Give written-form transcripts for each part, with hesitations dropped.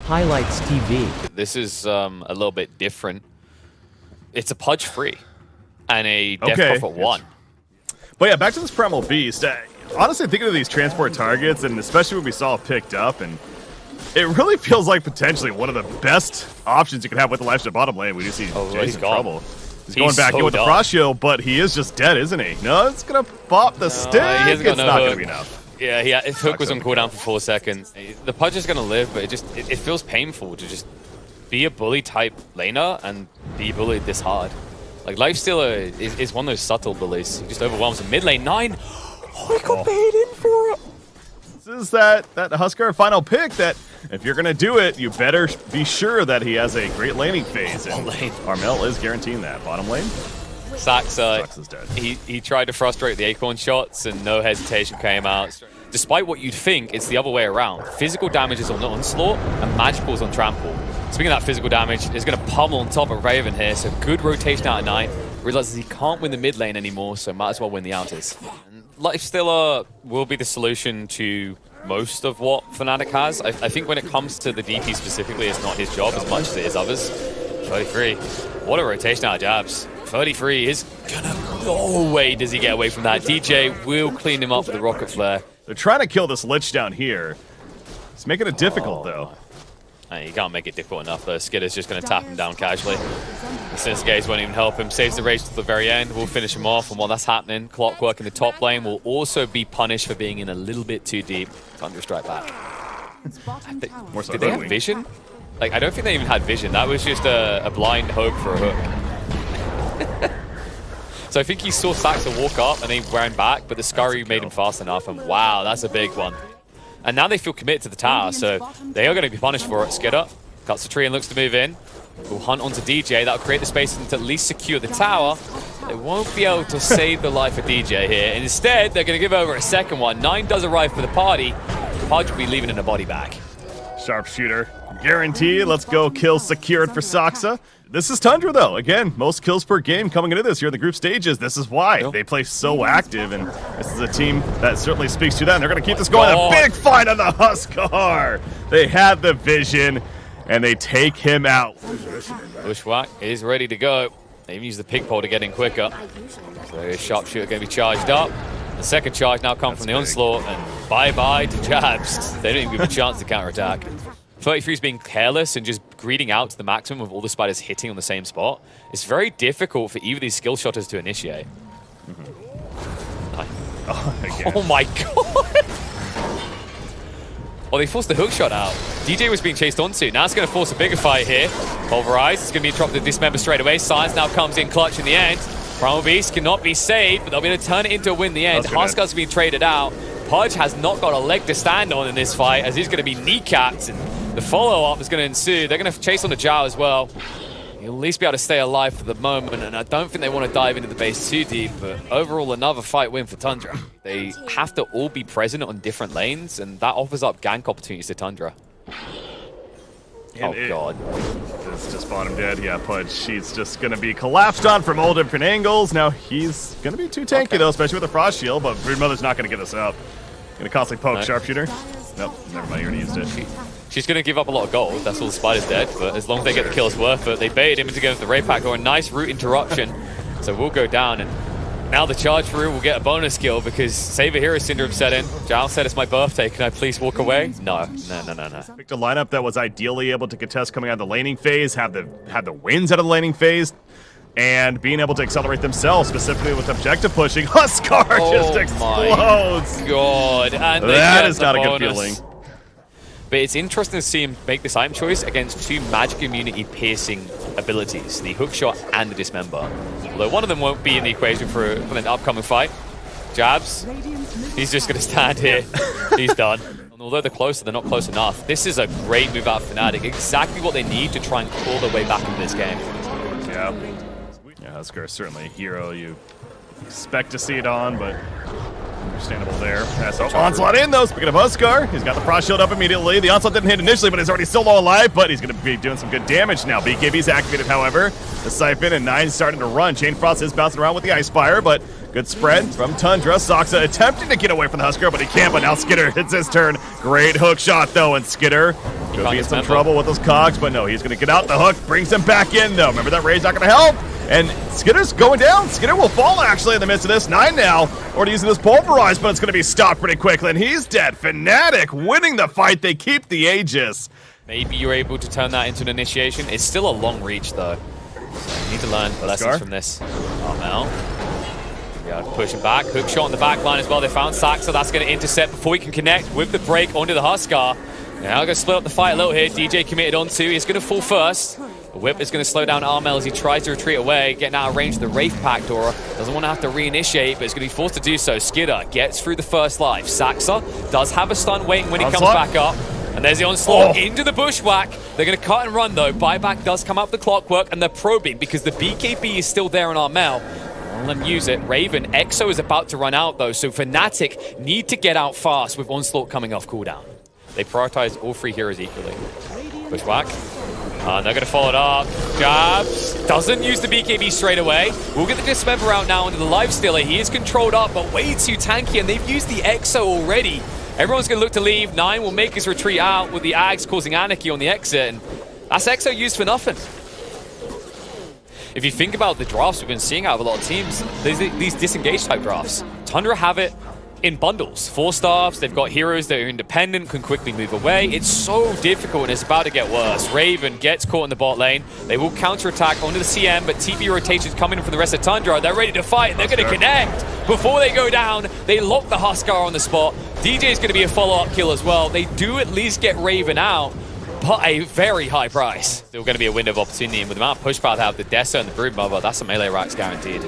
Highlights TV. This is a little bit different. It's a Pudge free and a Death Prophet 1. But yeah, back to this Primal Beast. Honestly, thinking of these transport targets, and especially what we saw picked up, and it really feels like potentially one of the best options you can have with the Lifesteal bottom lane. We do see Jason in trouble. He's going back in with the Frost Shield, but he is just dead, isn't he? No, it's going to pop the stick. It's not going to be enough. Yeah, his hook was on cooldown for 4 seconds. The Pudge is going to live, but it feels painful to just be a bully type laner and be bullied this hard. Like, Lifestealer is one of those subtle bullies. He just overwhelms him. Mid lane 9. Oh, he got paid in for it. This is that Huskar final pick that if you're going to do it, you better be sure that he has a great laning phase. And Armel is guaranteeing that. Bottom lane? Sax is dead. He tried to frustrate the Acorn shots and no hesitation came out. Despite what you'd think, it's the other way around. Physical damage is on the Onslaught and Magical is on Trample. Speaking of that physical damage, he's going to pummel on top of Raven here, so good rotation out of 9. Realizes he can't win the mid lane anymore, so might as well win the outers. Lifestealer will be the solution to most of what FNATIC has. I think when it comes to the DP specifically, it's not his job as much as it is others. 33. What a rotation out of jabs. 33 is gonna... No way does he get away from that. DJ will clean him up with the Rocket Flare. They're trying to kill this Lich down here. It's making it difficult, though. You can't make it difficult enough, though. Skitter's just going to tap him down casually. The Sinister Gaze won't even help him. Saves the rage to the very end. We'll finish him off. And while that's happening, Clockwork in the top lane will also be punished for being in a little bit too deep. Tundra strike back. Did they have vision? Like, I don't think they even had vision. That was just a blind hope for a hook. So I think he saw Saxo walk up and then he ran back, but the Scurry made him fast enough. And wow, that's a big one. And now they feel committed to the tower, so they are going to be punished for it. Skitter cuts the tree and looks to move in. We'll hunt onto DJ. That'll create the space for them to at least secure the tower. They won't be able to save the life of DJ here. And instead, they're going to give over a second one. 9 does arrive for the party. Pudge will be leaving in a body bag. Sharpshooter guaranteed. Let's go. Kill secured for Saksa. This is Tundra, though. Again, most kills per game coming into this here in the group stages. This is why they play so active, and this is a team that certainly speaks to that. And they're going to keep this going. A big fight on the Huskar. They had the vision, and they take him out. Bushwhack is ready to go. They even use the pig pole to get in quicker. So Sharpshooter going to be charged up. The second charge now comes from the Onslaught, and bye-bye to jabs. They don't even give a chance to counterattack. 33 is being careless and just greeting out to the maximum of all the spiders hitting on the same spot. It's very difficult for either of these skill shotters to initiate. Oh my god! Oh, they forced the hook shot out. DJ was being chased onto. Now it's going to force a bigger fight here. Pulverize. It's going to be dropped to Dismember straight away. Science now comes in clutch in the end. Primal Beast cannot be saved, but they'll be able to turn it into a win in the end. Huskar's being traded out. Pudge has not got a leg to stand on in this fight, as he's going to be kneecapped, and the follow-up is going to ensue. They're going to chase on the Jow as well. He'll at least be able to stay alive for the moment, and I don't think they want to dive into the base too deep, but overall another fight win for Tundra. They have to all be present on different lanes, and that offers up gank opportunities to Tundra. God. It's just bottom dead. Yeah, Pudge, he's just going to be collapsed on from all different angles. Now, he's going to be too tanky, though, especially with the Frost Shield, but Broodmother's not going to give this up. Going to constantly poke Sharpshooter. Nope, never mind, he already used it. She's going to give up a lot of gold. That's all the spider's dead, but as long as they get the kills worth it, they baited him into going with the Ray Pack, or a nice route interruption. So we'll go down, and now the charge through will get a bonus skill because Saber Hero Syndrome set in. Jal said it's my birthday. Can I please walk away? No. Picked a lineup that was ideally able to contest coming out of the laning phase, have the wins out of the laning phase, and being able to accelerate themselves, specifically with objective pushing. Huskar just explodes. My God. And that is not a good feeling. But it's interesting to see him make this item choice against 2 magic immunity piercing abilities, the hookshot and the dismember. Although one of them won't be in the equation for an upcoming fight. Jabs, he's just going to stand here. He's done. And although they're closer, they're not close enough. This is a great move out of FNATIC. Exactly what they need to try and claw their way back into this game. Yeah, Huskar is certainly a hero you expect to see it on, but understandable there. So Onslaught in, though. Speaking of Huskar, he's got the Frost Shield up immediately. The Onslaught didn't hit initially, but he's already still low alive, but he's going to be doing some good damage now. BKB's activated, however. The Siphon and 9 starting to run. Chain Frost is bouncing around with the Ice Fire, but good spread from Tundra. Saksa attempting to get away from the Huskar, but he can't. But now Skitter hits his turn. Great hook shot, though, and Skitter Could be in some trouble with those cogs, but no, he's going to get out the hook, brings him back in, though. Remember that Ray's not going to help. And Skitter's going down. Skitter will fall, actually, in the midst of this. 9 now, already using this pulverize, but it's going to be stopped pretty quickly, and he's dead. FNATIC winning the fight. They keep the Aegis. Maybe you're able to turn that into an initiation. It's still a long reach, though. So you need to learn lessons from this. Armel. Yeah, pushing back. Hook shot on the back line as well. They found Saxa. That's going to intercept before he can connect with the break onto the Huskar. Now going to split up the fight a little here. DJ committed on 2. He's going to fall first. The whip is going to slow down Armel as he tries to retreat away, getting out of range of the Wraith Pack Dora. Doesn't want to have to reinitiate, but is going to be forced to do so. Skidder gets through the first life. Saxa does have a stun waiting when he comes back up. And there's the onslaught into the bushwhack. They're going to cut and run, though. Buyback does come up the clockwork, and they're probing because the BKB is still there on Armel. Let them use it. Raven, Exo is about to run out, though, so FNATIC need to get out fast with onslaught coming off cooldown. They prioritize all 3 heroes equally. Bushwhack. They're going to follow it up. Jabs. Doesn't use the BKB straight away. We'll get the Dismember out now into the Lifestealer. He is controlled up, but way too tanky, and they've used the Exo already. Everyone's going to look to leave. 9 will make his retreat out with the Ags causing anarchy on the exit, and that's Exo used for nothing. If you think about the drafts we've been seeing out of a lot of teams, there's these disengage type drafts. Tundra have it in bundles. 4 staffs, they've got heroes that are independent, can quickly move away. It's so difficult and it's about to get worse. Raven gets caught in the bot lane. They will counterattack onto the CM, but TP rotations coming in for the rest of Tundra. They're ready to fight and they're going to connect. Before they go down, they lock the Huskar on the spot. DJ is going to be a follow-up kill as well. They do at least get Raven out, but a very high price. Still going to be a window of opportunity, and with the amount of pushpower they have, the Dessa and the Broodmother, that's a melee racks guaranteed.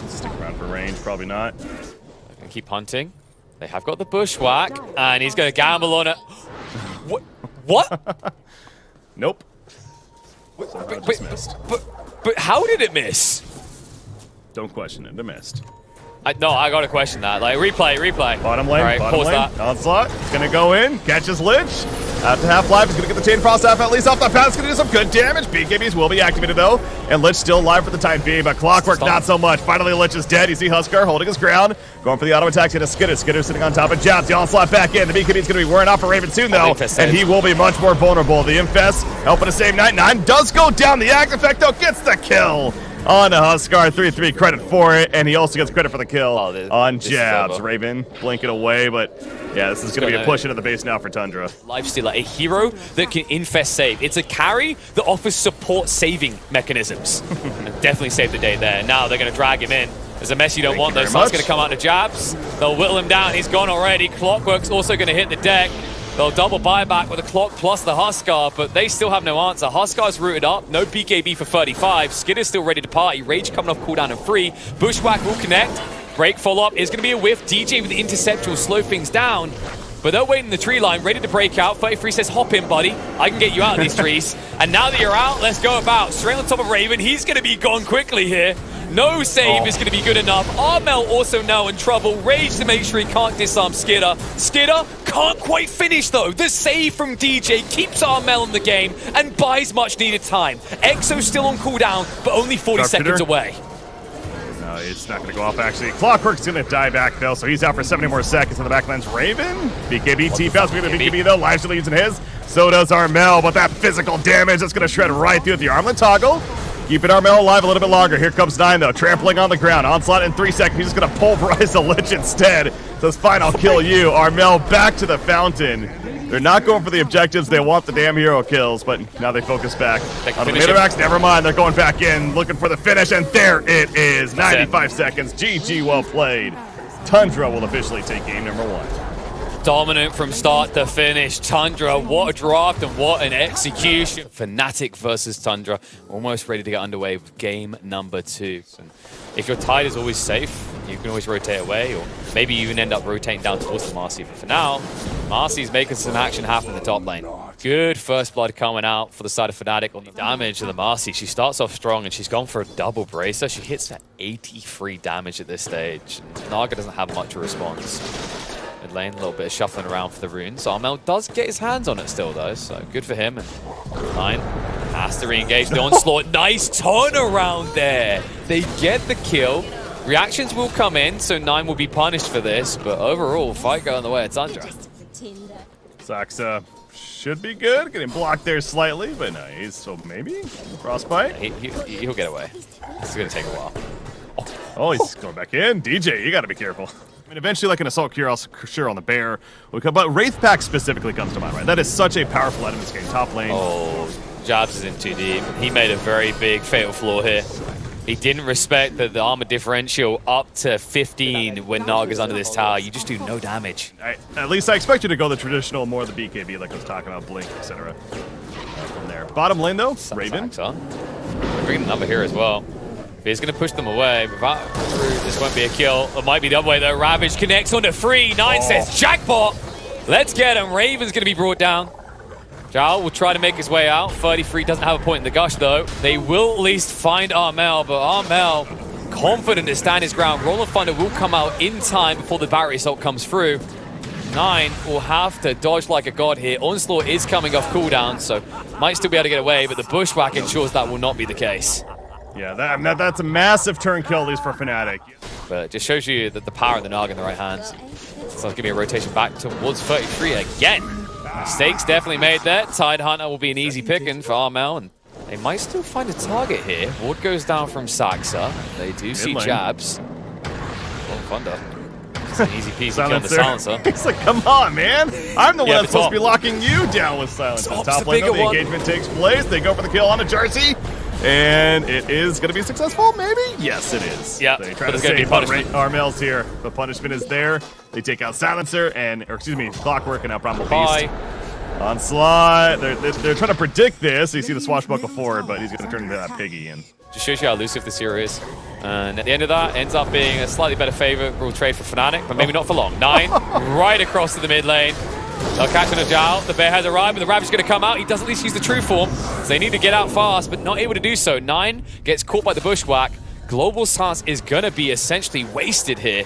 Stick around for range, probably not. They're going to keep hunting. They have got the bushwhack, and he's going to gamble on it. What? Nope. But how did it miss? Don't question it, it missed. No, I gotta question that. Like, replay. Bottom lane, all right, bottom lane. that. Onslaught, it's gonna go in, catches Lich. After half-life, he's gonna get the Chain Frost half at least off the path. It's gonna do some good damage. BKBs will be activated though, and Lich still alive for the time being, but Clockwork not so much. Finally, Lich is dead. You see Huskar holding his ground, going for the auto attack to Skidder. Skidder sitting on top of Jabs. The onslaught back in. The BKB is gonna be wearing off for Raven soon though, and he will be much more vulnerable. The Infest helping to save 9-9 does go down. The Act Effect though gets the kill on Huskar. 3-3 credit for it, and he also gets credit for the kill on Jabs. Raven blinking away, but yeah, this is going to be a push into the base now for Tundra. Lifestealer, a hero that can infest save. It's a carry that offers support saving mechanisms. And definitely saved the day there. Now they're going to drag him in. There's a mess you don't want though, so it's going to come out to Jabs. They'll whittle him down. He's gone already. Clockwork's also going to hit the deck. They'll double buyback with the clock plus the Huskar, but they still have no answer. Huskar's rooted up, no BKB for 35. Skidder's still ready to party. Rage coming off cooldown and free. Bushwhack will connect. Break follow-up is going to be a whiff. DJ with the intercept will slow things down, but they're waiting in the tree line, ready to break out. 33 says, hop in, buddy. I can get you out of these trees. And now that you're out, let's go about. Straight on top of Raven. He's going to be gone quickly here. No save is going to be good enough. Armel also now in trouble. Rage to make sure he can't disarm Skidder. Skidder can't quite finish though. The save from DJ keeps Armel in the game and buys much needed time. Exo's still on cooldown, but only 40 seconds away. No, it's not going to go off actually. Clockwork's going to die back though, so he's out for 70 more seconds in the backline's Raven. BKB T-Pass, we get the BKB though. Live still using his. So does Armel, but that physical damage that's going to shred right through the armlet toggle. Keeping Armel alive a little bit longer. Here comes 9 though, trampling on the ground. Onslaught in 3 seconds. He's just gonna pulverize the Lich instead. Says, fine, I'll kill you. Armel back to the fountain. They're not going for the objectives. They want the damn hero kills, but now they focus back. On the Metabax, never mind. They're going back in, looking for the finish, and there it is. 95 seconds. GG, well played. Tundra will officially take game number 1. Dominant from start to finish. Tundra, what a draft and what an execution. FNATIC versus Tundra. Almost ready to get underway with game number 2. And if your tide is always safe, you can always rotate away, or maybe you even end up rotating down towards the Marcy. But for now, Marcy's making some action happen in the top lane. Good first blood coming out for the side of FNATIC on the damage of the Marcy. She starts off strong and she's gone for a double bracer. She hits that 83 damage at this stage. And Naga doesn't have much of a response. Mid lane, a little bit of shuffling around for the runes. Armel does get his hands on it still though, so good for him. And 9 has to re-engage the onslaught. Nice turnaround there. They get the kill. Reactions will come in, so 9 will be punished for this, but overall, fight going the way of Tundra. Saxa should be good. Getting blocked there slightly, but nice. So maybe frostbite. He'll get away. This is gonna take a while. Oh, he's going back in. DJ, you got to be careful. I mean, eventually, like an Assault Cure, sure on the Bear. But Wraith Pack specifically comes to mind, right? That is such a powerful item in this game. Top lane. Oh, Jabs is in too deep. He made a very big fatal flaw here. He didn't respect the armor differential up to 15 when Naga's under this tower. You just do no damage. At least I expect you to go the traditional, more the BKB, like I was talking about, Blink, etc. From there. Bottom lane, though, Raven. They're bringing the number here as well. If he's going to push them away, this won't be a kill. It might be the other way, though. Ravage connects onto free. Nine says, jackpot! Let's get him. Raven's going to be brought down. Zhao will try to make his way out. 33 doesn't have a point in the gush, though. They will at least find Armel, but Armel, confident to stand his ground. Roll of Thunder will come out in time before the battery assault comes through. 9 will have to dodge like a god here. Onslaught is coming off cooldown, so might still be able to get away, but the Bushwhack ensures that will not be the case. Yeah, that's a massive turn kill, at least for FNATIC. But it just shows you that the power of the Naga in the right hands. So let's give me a rotation back towards 33 again. Mistakes definitely made there. Tide Hunter will be an easy picking for Armel, and they might still find a target here. Ward goes down from Saxa. They do see Jabs. Oh, Thunder. It's an easy peasy kill on the Silencer. He's like, come on, man. I'm the one that's supposed to be locking you down with Silencer. Top lane, the engagement takes place. They go for the kill on a Jersey. And it is going to be successful, maybe? Yes, it is. Yeah, they try to save Armel's here. The punishment is there. They take out Silencer Clockwork, and now Primal Beast. Onslaught. They're trying to predict this. So you see the swashbuckle forward, but he's going to turn into that piggy. And just shows you how elusive this hero is. And at the end of that, ends up being a slightly better favorable trade for FNATIC, but maybe not for long. 9, right across to the mid lane. They'll catch on a Zhao. The Bear has arrived, but the Ravage is going to come out. He does at least use the true form, so they need to get out fast, but not able to do so. 9 gets caught by the Bushwhack. Global Stance is going to be essentially wasted here.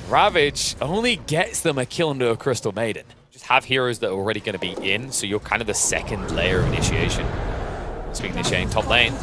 Ravage only gets them a kill into a Crystal Maiden. Just have heroes that are already going to be in, so you're kind of the second layer of initiation. Speaking of Shane, top lane.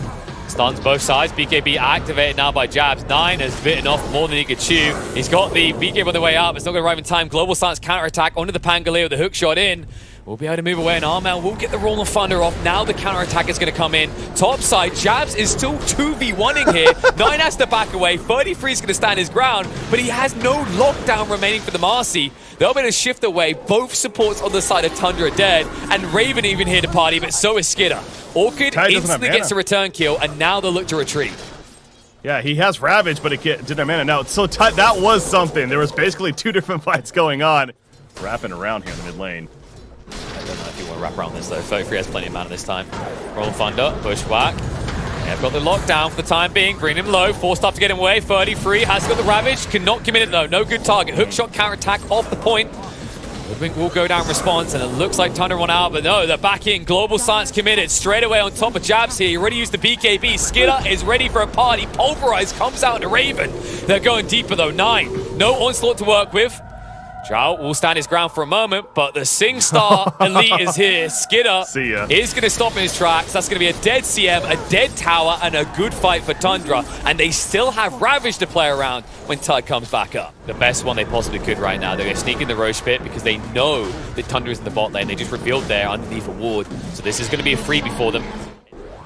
Stuns both sides. BKB activated now by Jabs. 9 has bitten off more than he could chew. He's got the BKB on the way up. It's not going to arrive in time. Global Stance counterattack onto the Pangolier with the hook shot in. We'll be able to move away, and Armel will get the Roll of Thunder off. Now the counterattack is going to come in. Top side, Jabs is still 2v1ing here. 9 has to back away. 33 is going to stand his ground, but he has no lockdown remaining for the Marcy. They'll be able to shift away. Both supports on the side of Tundra are dead, and Raven even here to party, but so is Skidder. Orchid instantly gets a return kill, and now they'll look to retreat. Yeah, he has Ravage, but it didn't have mana. Now, so that was something. There was basically 2 different fights going on. Wrapping around here in the mid lane. I don't know if you want to wrap around this, though. 33 has plenty of mana this time. Roll of Thunder, Bushwhack. They've got the lockdown for the time being. Bring him low. Forced up to get him away. 33 has got the Ravage. Cannot commit it, though. No good target. Hookshot counterattack off the point. Woodwink will go down response, and it looks like Tundra won out, but no, they're back in. Global Science committed straight away on top of Jabs here. He already used the BKB. Skidder is ready for a party. Pulverize comes out to Raven. They're going deeper, though. 9. No Onslaught to work with. Zhao will stand his ground for a moment, but the SingStar Elite is here. Skidder is going to stop in his tracks. That's going to be a dead CM, a dead tower, and a good fight for Tundra. And they still have Ravage to play around when Tide comes back up. The best one they possibly could right now. They're going to sneak in the Roche Pit because they know that Tundra is in the bot lane. They just revealed there underneath a ward. So this is going to be a freebie for them.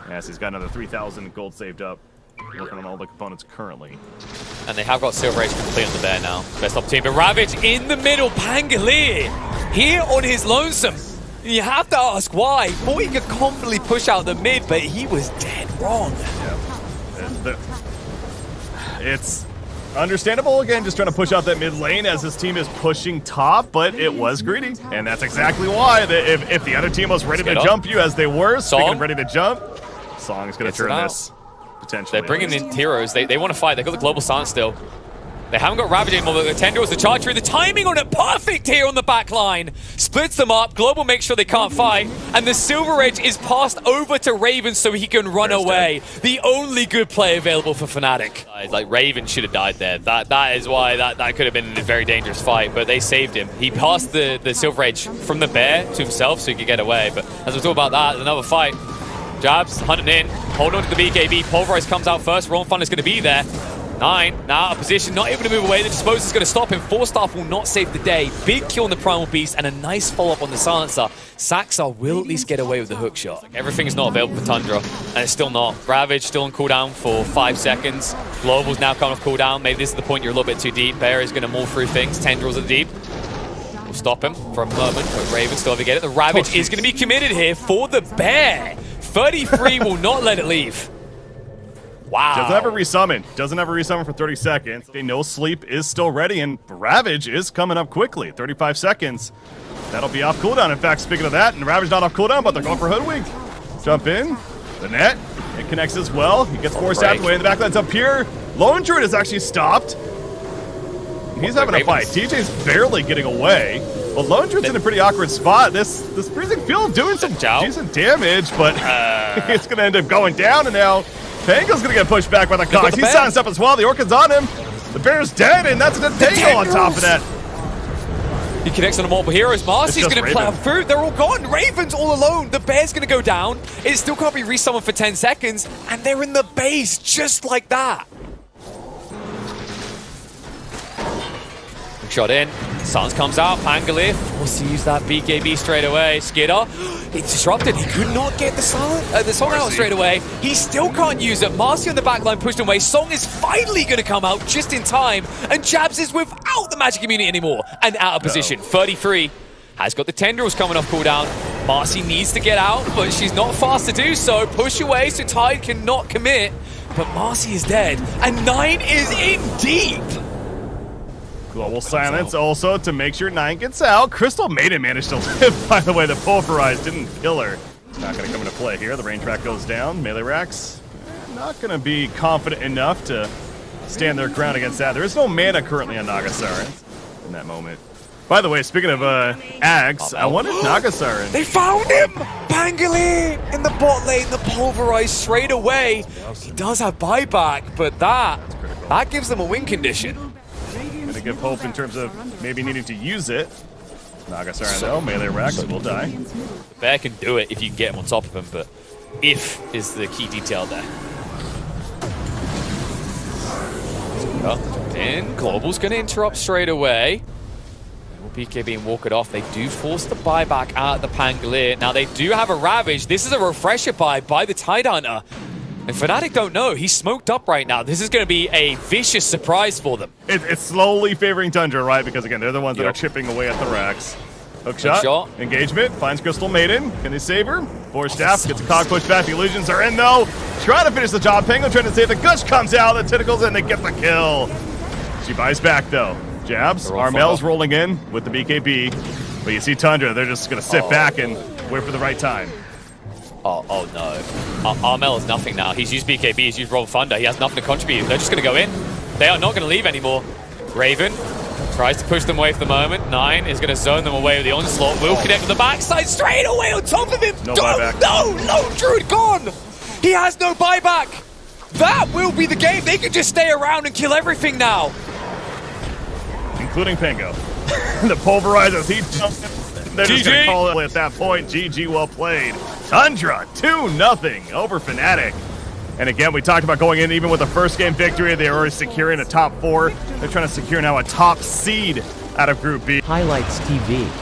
Yes, he's got another 3,000 gold saved up. Working on all the components currently. And they have got Silver Age complete on the Bear now. Best opportunity, but Ravage in the middle. Pangolier here on his lonesome. You have to ask why. Thought he could confidently push out the mid, but he was dead wrong. Yeah. It's understandable, again, just trying to push out that mid lane as his team is pushing top, but it was greedy. And that's exactly why, if the other team was ready to jump you as they were, speaking of ready to jump, Song is going to turn this. They're bringing in heroes. They want to fight. They've got the Global Stance still. They haven't got Ravage anymore, but the Tendrils, the charge through, the timing on it perfect here on the back line. Splits them up. Global makes sure they can't fight. And the Silver Edge is passed over to Raven so he can run away. The only good play available for FNATIC. Like, Raven should have died there. That is why that could have been a very dangerous fight, but they saved him. He passed the Silver Edge from the Bear to himself so he could get away. But as we talk about that, there's another fight. Jabs hunting in, hold on to the BKB. Pulverize comes out first. Roll Fun is going to be there. 9 now out of position, not able to move away. The disposer's going to stop him. 4-star will not save the day. Big kill on the Primal Beast and a nice follow-up on the Silencer. Saxar will at least get away with the hook shot. Everything's not available for Tundra, and it's still not. Ravage still on cooldown for 5 seconds. Global's now coming off cooldown. Maybe this is the point you're a little bit too deep. Bear is going to maul through things. Tendrils are deep. We'll stop him for a moment, but Raven still ever get it. The Ravage is going to be committed here for the Bear. 33 will not let it leave. Wow. Doesn't have a resummon. Doesn't have a resummon for 30 seconds. Okay, no sleep is still ready, and Ravage is coming up quickly. 35 seconds. That'll be off cooldown. In fact, speaking of that, and Ravage not off cooldown, but they're going for Hoodwink. Jump in. The net. It connects as well. He gets forced out of the way. In the back line's up here. Lone Druid is actually stopped. He's having a fight. TJ's barely getting away. But Lone Druid's in a pretty awkward spot. This freezing field doing some decent damage, but it's going to end up going down, and now Pango's going to get pushed back by the Cox. He's silenced up as well. The Orchid's on him. The Bear's dead, and that's a Tango on top of that. He connects on the multiple heroes. Marcy's going to plow through. They're all gone. Raven's all alone. The Bear's going to go down. It still can't be resummoned for 10 seconds, and they're in the base just like that. Shot in. Suns comes out. Pangolier forced to use that BKB straight away. Skidder, it's disrupted. He could not get the song out straight away. He still can't use it. Marcy on the backline pushed away. Song is finally going to come out just in time. And Jabs is without the magic immunity anymore and out of position. 33 has got the tendrils coming off cooldown. Marcy needs to get out, but she's not fast to do so. Push away so Tide cannot commit. But Marcy is dead. And 9 is in deep. Global silence also to make sure 9 gets out. Crystal Maiden managed to live, by the way. The Pulverize didn't kill her. Not going to come into play here. The rain track goes down. Melee racks not going to be confident enough to stand their ground against that. There is no mana currently on Nagasarin in that moment. By the way, speaking of Ags, I wanted Nagasarin. They found him! Pangolier in the bot lane, the Pulverize straight away. He does have buyback, but that gives them a win condition. To give hope in terms of maybe needing to use it. Nagasarin though, melee racks will die. The Bear can do it if you can get him on top of him, but if is the key detail there. Then Global's going to interrupt straight away. BKB and walk it off. They do force the buyback out of the Pangolier. Now they do have a Ravage. This is a refresher buy by the Tidehunter. And FNATIC don't know. He's smoked up right now. This is going to be a vicious surprise for them. It's slowly favoring Tundra, right? Because, again, they're the ones that are chipping away at the racks. Hook shot. Engagement. Finds Crystal Maiden. Can they save her? Force Staff. Gets a cog push back. The illusions are in, though. Trying to finish the job. Penguin trying to save. The Gush comes out. The tentacles, and they get the kill. She buys back, though. Jabs. Armel's rolling in with the BKB. But you see Tundra. They're just going to sit back and wait for the right time. Oh no. Armel is nothing now. He's used BKB, he's used Roll Thunder. He has nothing to contribute. They're just going to go in. They are not going to leave anymore. Raven tries to push them away for the moment. 9 is going to zone them away with the onslaught. Will connect with the backside straight away on top of him. No buyback. No, Druid gone. He has no buyback. That will be the game. They can just stay around and kill everything now. Including Pango. The Pulverizers, he jumped. They're just going to call it at that point. GG, well played. Tundra, 2-0 over FNATIC. And again, we talked about going in even with the first game victory. They are already securing a top 4. They're trying to secure now a top seed out of Group B. Highlights TV.